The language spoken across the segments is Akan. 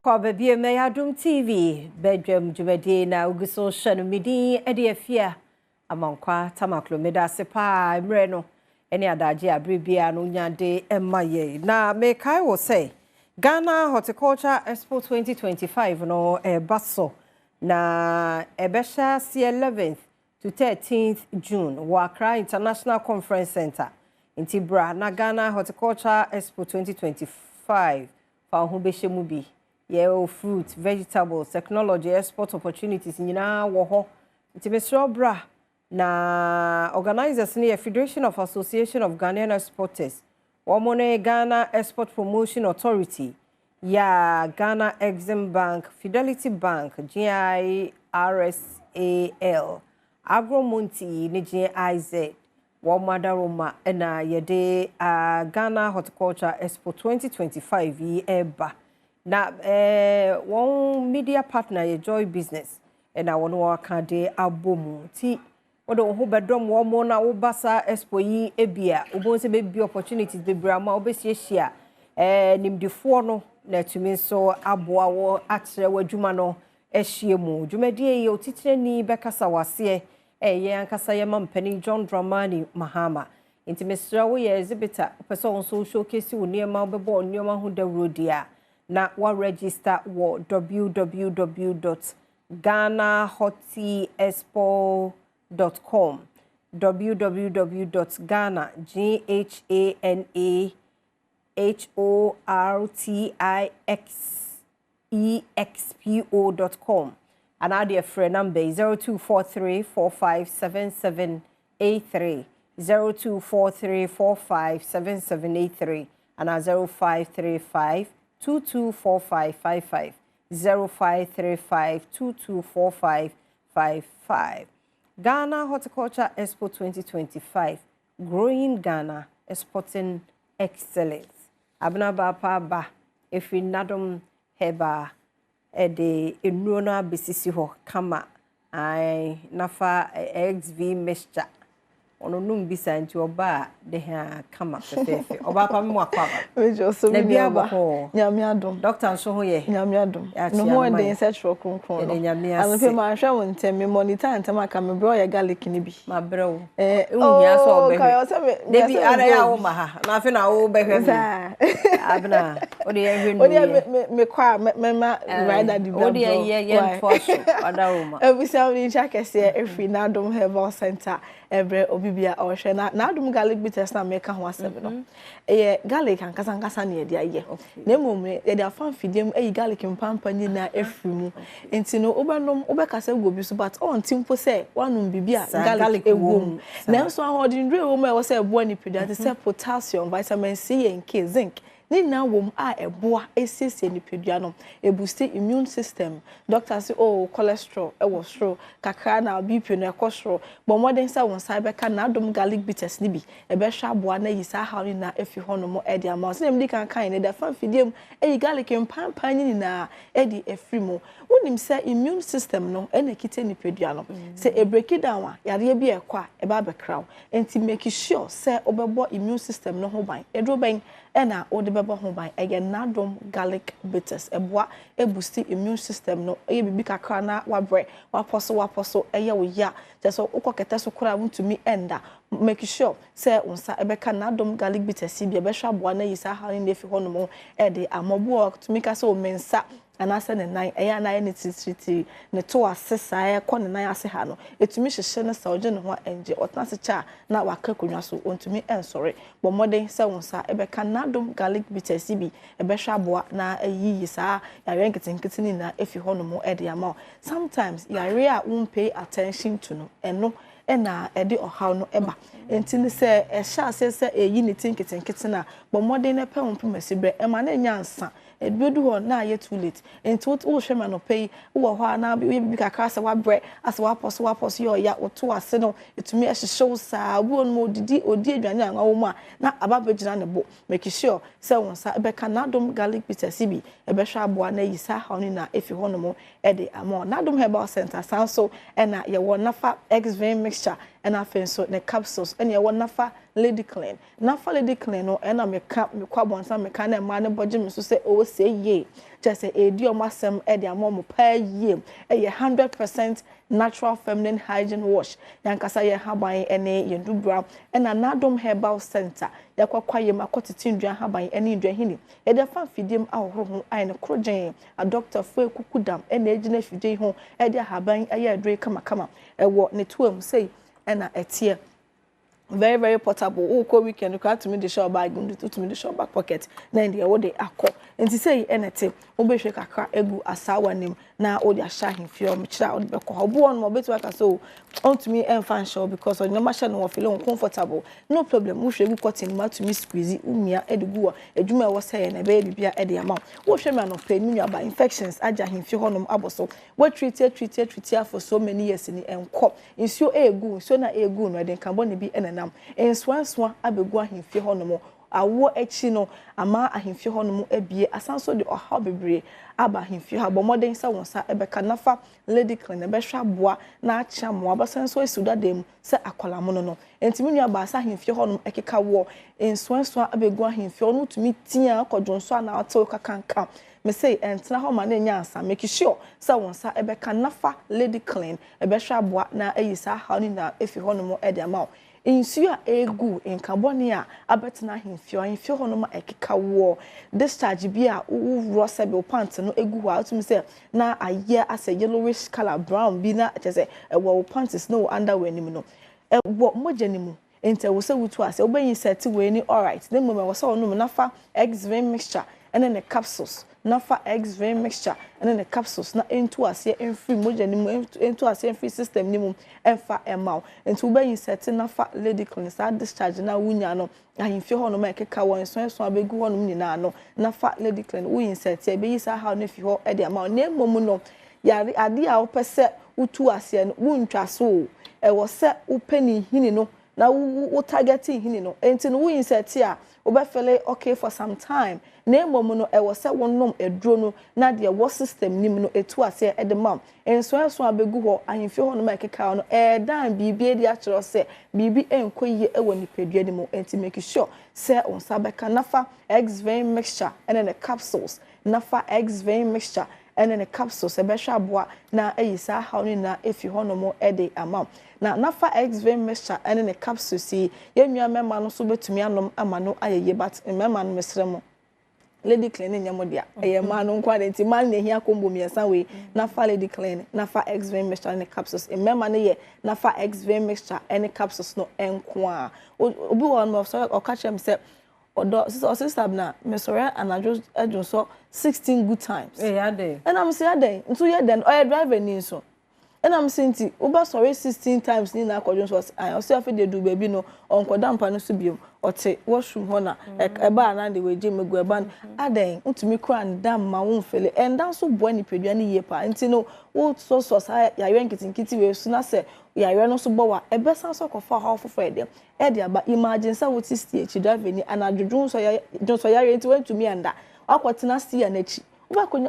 Kwababie me Adom TV Badwam Jumadi na uguso shanu midi edi afia amankwa tamaklo meda sepa mre no eni adaje abribia no nyade emaye na me kai wo say Ghana Horticulture Expo 2025 no baso na ebesha si 11th to 13th June wa Accra International Conference Center intibra na Ghana Horticulture Expo 2025 fa ho behye mu bi fruit, vegetables, technology, export opportunities nyina wo ho. Nti mesro bra na organizers ni Federation of Association of Ghanaian Exporters, Womone Ghana Export Promotion Authority, ya Ghana Exim Bank, Fidelity Bank, GIRSAL, Agromonti ni GIZ, Womadaroma na yede Ghana Horticulture Expo 2025 yi eba. Na one media partner ye Joy Business and I want to work at the Abomu ti odo ho bedom wo mo na wo basa expo yi ebia obo se be opportunities be brama obesi hia nimdifo no na tumi so aboa wo akyere wadwuma no ehie mu dwumadie ye otitire ni bekasa wase ye ankasa ye mampani John Dramani Mahama intimesra wo ye exhibitor person so showcase wo niema bebo niema ho dawrodia na wa register wo www.ghanahotiexpo.com www.ghanahotiexpo.com and our dear friend number 0243457783 0243457783 and our 0535 224555 0535 224555. Ghana Horticulture Expo 2025, growing Ghana, exporting excellence. Abna ba ba efi Nadom Herbal de enrona besisi ho kama ai nafa XV mixture. Ono num bisa nti oba de ha kama fefe oba pa me akwa ba mejo so mi ba nyame adom doctor nso ho ye nyame adom no ho de insetro kronkron no nyame ase anpe ma hwa won ntem me monitor ntem aka me bro ya garlic ni bi ma brew unya so obe de bi ara ya wo ma ha na afi na wo be hwe abna o de hwe no me kwa me ma rider di bro o de ye nfosho adaroma ebisa ni chakese efi Nadom Herbal Center ebre obibia ohwe na Adom garlic bitters na make ho asem no garlic ankasa na ye dia ye na emom ye dia fan fidiem garlic mpampa ni na efrimu enti no obenom obekasa go bi so but on timpo say wanum bibia garlic egwom na so ahodindre wo ma wo say ebo ni pedia say potassium vitamin C and K zinc ni na wom a eboa esiesie ni pedua no e boost immune system doctor say cholesterol e wo soro kakra na BP no e kosoro but modern say won sai be ka na Adom garlic bitters ni bi e be hwa aboa na yi sa hawo ni na efi hono mo e dia ma so nem di kan ne da fan fidiem e garlic mpampa ni na e di efri mo wonim say immune system no e na kite ni pedua no say e break it down yare bi e kwa e ba be kraw enti make sure say obebo immune system no ho ban e dro ban ena ode bebo ho ban ege Nadom garlic bitters eboa e boost immune system no e bibi kakra na wabre waposo eye wo ya so ukokete so kura wuntumi enda make sure say unsa ebeka Nadom garlic bitters bi ebe hwa aboa na yisa ha ni efi hono mo e de amobo to make us o mensa anase ne nan eya na ye ne tititi ne to asesa ye ko ne nan ase ha no etumi hyehye ne sa oje ne ho enje otase cha na waka konwa so ontumi ensore bo modern se wonsa ebeka Nadom garlic bitters bi ebe hwa aboa na ayiyi sa yare nketinketi ni na efi hono mo e de ama sometimes yare a won pay attention to no eno ena ede ohaw no eba enti ne se ehya asese eyi ne tinketenkete na bo modern ne pe won pemasibre ema na nya nsa edudu ho na ye too late enti wo hwema no pay wo ho na bi kakra se wa bre ase wa poso yo ya wo to ase no etumi ehyehyw saa wo no odi adwane an wo ma na ababegina ne bo make sure se won sa be ka Nadom garlic bitters bi e be hwa aboa na yisa ha no na efi ho no mo e de amo Nadom Herbal Center sanso e na ye wo nafa XV mixture and afen so ne capsules ene wo nafa lady clean no ena me kwa bonsa me ka na ma ne boje me so se o se ye just say edi o masem e de amom pa ye e 100% natural feminine hygiene wash yankasa ye haban ene yendubra ena Nadom Herbal Center yakwakwa ye makotiti ndua haban ene ndua hini e de fa fidim ahoro ho ai ne krogen a doctor fu ekukudam ene ejina fidie ho e de haban aye adre kama ewo ne tuam sei ena etie very very portable o ko weekend you to me the shop bag to me the shop back pocket na ndi wo de akọ enti say enete wo be hwe kakra egu asawa nim na o de ahya hemfio me kira o de bekọ obo on mo betu aka so on to me enfan show because on no machine no feel uncomfortable no problem wo hwe egu cotton ma to me squeeze umia edugu adwuma wo say na be bibia e de ama wo hwe me no pe mi aba infections aja hemfio honom aboso wo treat for so many years ni enko nsuo egu nsuo na egu no de kan bo ne bi enena enswanswa abegu ahemfie honom awo echi no ama ahemfie honom abie asanso de oha bebre aba ahemfie ha bo modern sa wonsa ebeka nafa lady clean ebehwa boa na acha mo abasanso esuda dem se akwalamo no entimi nua ba sa ahemfie honom ekeka wo enswanswa abegu ahemfie ono tumi tia akodwonso na atew kakanka me say entra ho ma na nya ansa make sure sa wonsa ebeka nafa lady clean ebehwa boa na ayisa ha ni na efi honom e de ama insuya egu enkaboni a abetena ahemfie honom ekeka wo discharge bi a wo sebe pant no egu ho atum say na aye asa yellowish color brown bi na chese wo pants no underwear nim no wo mojanimu ente wo se wutu ase obanyi set we ni alright then moment wo se onum nafa X-Vein mixture and then the capsules nafa X-Vein mixture and then the capsules na into ase free mojanimu into ase free system nimu emfa emau enti obanyi set nafa lady cleanser discharge na wunya no ahemfie ho no ma ekeka won so abegu ho no nyina no nafa lady clean wo insert e be yisa ha no fi ho e de ama na emom no yare ade a wo pese utu ase no wuntwa so e wo se upeni hini no na wo targeting hini no enti no wo insert a wo be feel okay for some time na emom no e wo se wonnom eduro no na de wo system nim no etu ase e de mam enso abegu ho ahemfie ho no ma ekeka no dan bibie di a kiro se bibi enkoye e wo nipadua ni mo enti make sure se on sabeka nafa X-Vein mixture and then the capsules nafa X-Vein mixture and then the capsules e be hwa boa na ayisa ha no na efi ho no mo e de ama na nafa X-Vein mixture and then the capsules si yenua mema no so betumi anom ama no ayeye but mema no mesremo lady clean nyamodia eye ma no nkwa denti man na hia kombo miensa we nafa lady clean nafa X-Vein mixture and the capsules mema no ye nafa X-Vein mixture and the capsules no enko obi won mo so o catch am say odo sister na mesore anajo adwo so 16 good times yeah dey and I'm say dey nso ye den o driver ni so and I'm saying ti uba sorry 16 times ni na akwadwo so I say afi dey do baby no onkoda mpa no so biom ote washroom ho na eba na de weje megu eba aden ntumi kura ndam ma won fele and dan so boa ni pedua ni ye pa nti no wo so sa ya yen kitinkiti we su na se ya yen no so bowa ebe san so kofa ha ofofo edem e de aba imagine say what is the driver ni anadwodwon so ya yen ti wentumi anda akwotena stia na chi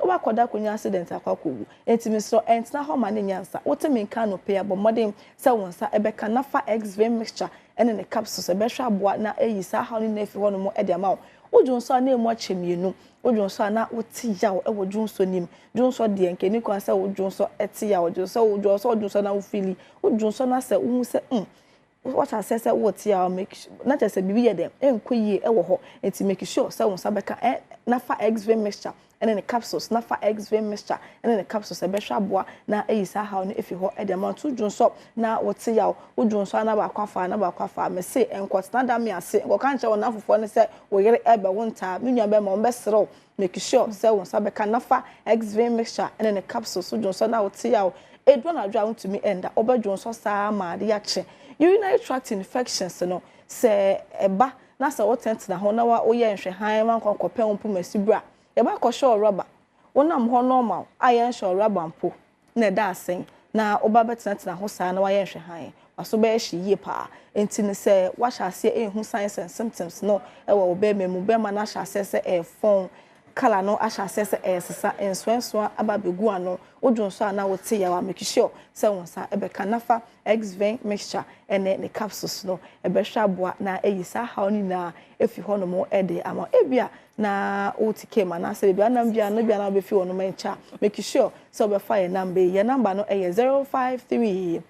Oba koda kunya accident akwakogu entimi so entina ho ma ne nyansa wotemi nka no pe abo modern se wonsa ebeka nafa X-Vein mixture ene ne capsules ebehwa aboa na eyisa ha no na fi ho no mo e de ama wodwonso na emu achemienu wodwonso na woti yawo e wodwonso nim dwonso de nke ni kwa se wodwonso eti yawo wodwonso na wo fili wodwonso na se wu se what I say what ya make not just a bibi dem enkoyie e wo ho enti make sure say won sabeka nafa X-Vein mixture and then the capsules nafa X-Vein mixture and then the capsules e behwa boa na eyisa ha no efi ho e dem to dwonso na wote ya wodwonso na ba kwafa me say enkwotna da me ase go kan che won afofo ne say wo yere ebe wonta menua be ma on be serew make sure say won sabeka nafa X-Vein mixture and then the capsules wodwonso na wote ya edwo na adwa to me enda obedwonso saa ma de ya che urinary tract infections no se eba na se wotent na ho na wa oye nhwe han man konkopɛ wo masibra e ba kɔhwe rubber wonam ho normal aye nhwe rubber mpo na da asen na oba betena ho saa na wa ye nhwe han aso be hye yie pa enti ne se wa hye ase ehu signs and symptoms no e wo be memu be ma na hye ase se e fon kala no asha sese esesa enswenso aba begu ano odwon so ana wote ya wa make sure se wonsa ebeka nafa X-Vein mixture ene ne capsules no ebehwa aboa na eyisa haw ni na efi hono mo ede ama ebia na otike ma na se bia na bia na be fi wono mencha make sure so be fire number your number no eye 053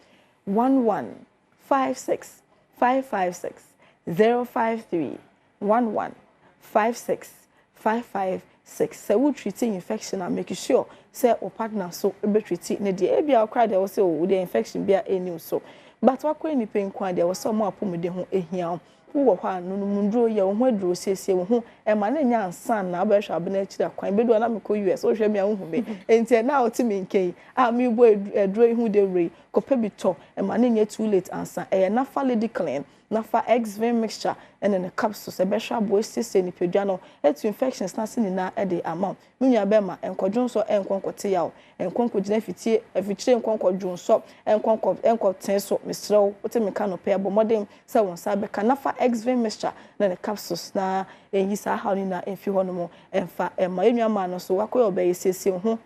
1156 556 053 1156 556 say we treating infection and make sure say o partner so be treat ne dey e bia okra dey wo say o dey infection bia eni so but wa kwa ni pen kwa dey wo say mo apomde ho ehia wo hwa no mundro ye wo ho aduro siesie wo ho e ma na nya ansan na ba hwa abena akira kwan bedu na me ko US o hwa mi ahu me enti na o ti me nkei a mi bo aduro hu dey rei ko pe bi to e ma na nya too late ansan e na fa lady clean nafa X-Vein mixture and then a capsule se behwa boy sise ni pedua no etu infections na sini na e de amount munya bema enkodwon so enkonkote yawo enkonko gina fitie afikyire enkonkodwon so enkonten so misrew wote meka no pe abomodem se won sa beka nafa X-Vein mixture na the capsules na enhisa haw ni na enfi hono mo enfa ema enua ma no so wakoye obeye sese ho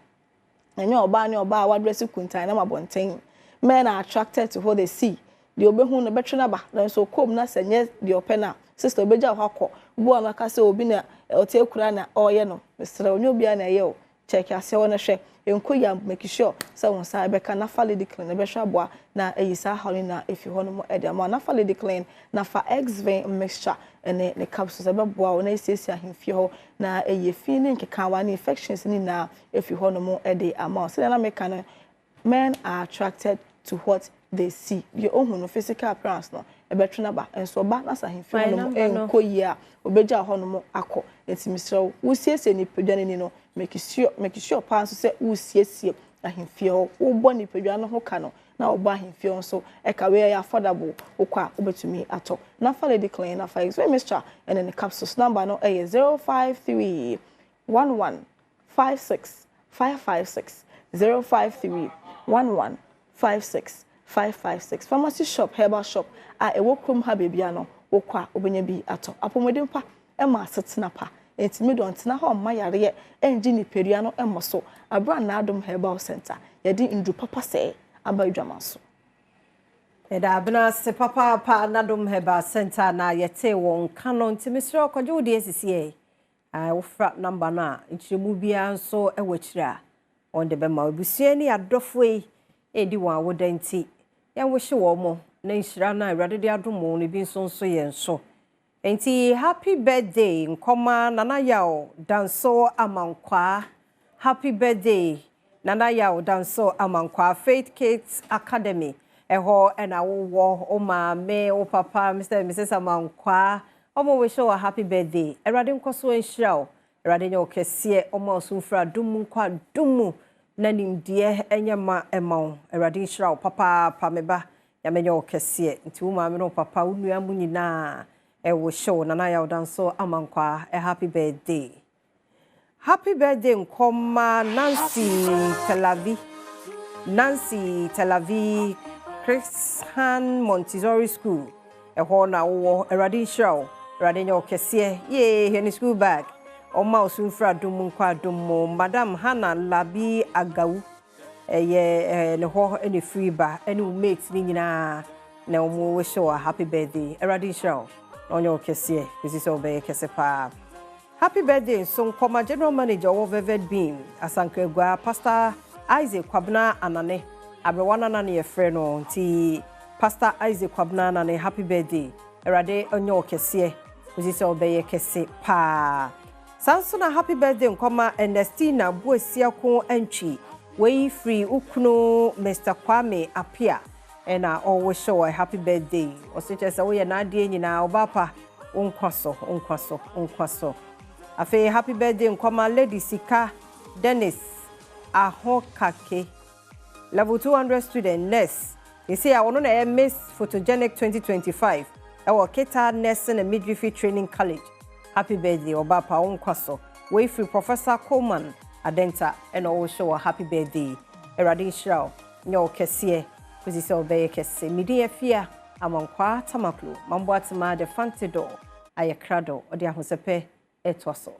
enyo oba ne oba wadresi kuntan na mabonten men are attracted to what they see the obehu no betwe na ba na so kom na senye the opena sister obeja hwakọ bu amaka se obi na ote kura na oye no misra onye obi na ye o check ase wona hwe enkoya make sure se won sa beka na fa lady clean na behwa aboa na eyisa hawli na efi hono mo ede ma na fa lady clean na fa X-Vein mixture ene ne capsules abeboa wona esiesie ahemfie ho na eye fi ne nkeka wa na infections ni na efi hono mo ede ama so na meka no men are attracted to what they see your own physical appearance no ebetwe na ba enso ba na sa hemfie no enkoyi a obeja hono mo akọ entimisrew wusiesie ni pedwa ni no make sure pa so se wusiesie ahemfie ho wo bo ni pedwa no ho ka no na oba ahemfie nso e ka we ya affordable okwa obetumi ato na fa lady clean na fa X-Vein mixture and then the capsules number no is 053 1156 556 053 1156 556 pharmacy shop herbal shop a ewo krom ha bebia no wokwa obenya bi ato apomodem pa e ma asetena pa entimi don tena ha ma yare enji ni pedua no emoso abra na Nadom Herbal Center yedi ndu papa se aba idwamanso eda abna se papa pa Nadom Herbal Center na yete won kanon ntimi sro okoje wodi esisi wo fra number na nchiremu bia nso ewachira on de bema obusue ni adofo edi wa wodanti ya wo hye wo mo na nhira na awrade de adomo ne bi nso yenso enti happy birthday nkoma nana yawo danso amankwa happy birthday nana yawo danso amankwa Faith Kids Academy eho ena wo o ma me o papa Mr. and Mrs. amankwa omo we show a happy birthday awrade nkoso nhira o awrade nyo kese omo osumfra dumu nkwa dumu nanim die enyama emaw awrade nhira o papa pameba ya menyo kese nti wo ma me no papa unua mu nyina ewo show nana yawo danso amankwa happy birthday nkoma Nancy Telavi Christian Montessori School eho na wo awrade nhira o awrade nyo kese ye heni school bag oma osunfra dumu nkwa dumu Madam Hannah Labi Agawu ne ho any free bar any mates ni nyina na omo we show a happy birthday awrade show onyo kese kisi obey kese pa happy birthday so nkoma general manager of Vivid Beam asankegwa Pastor Isaac Kwabna Anane abrewana na ne frɛ no nti Pastor Isaac Kwabna Anane happy birthday awrade onyo kese kisi obey kese pa Sansona happy birthday nkoma Ernestina Buesiako Entry way free ukunu Mr. Kwame Apia ena always show a happy birthday osiche se we na ade nyina obapa onkwaso afi happy birthday nkoma Lady Sika Dennis Ahokake level 200 student nurse you see I want to Miss Photogenic 2025 our Keta Nursing and Midwifery Training College. Happy birthday, Obapa Onkwaso. Way free Professor Coleman Adenta and always show a happy birthday. Eradi Shrow, Nyo Kessie, Kuzi Obey Kesse, Midia Fia, Amankwa Tamaklu, Mamboatama de Fantido, Ayakrado, Odia Josepe, Etwaso.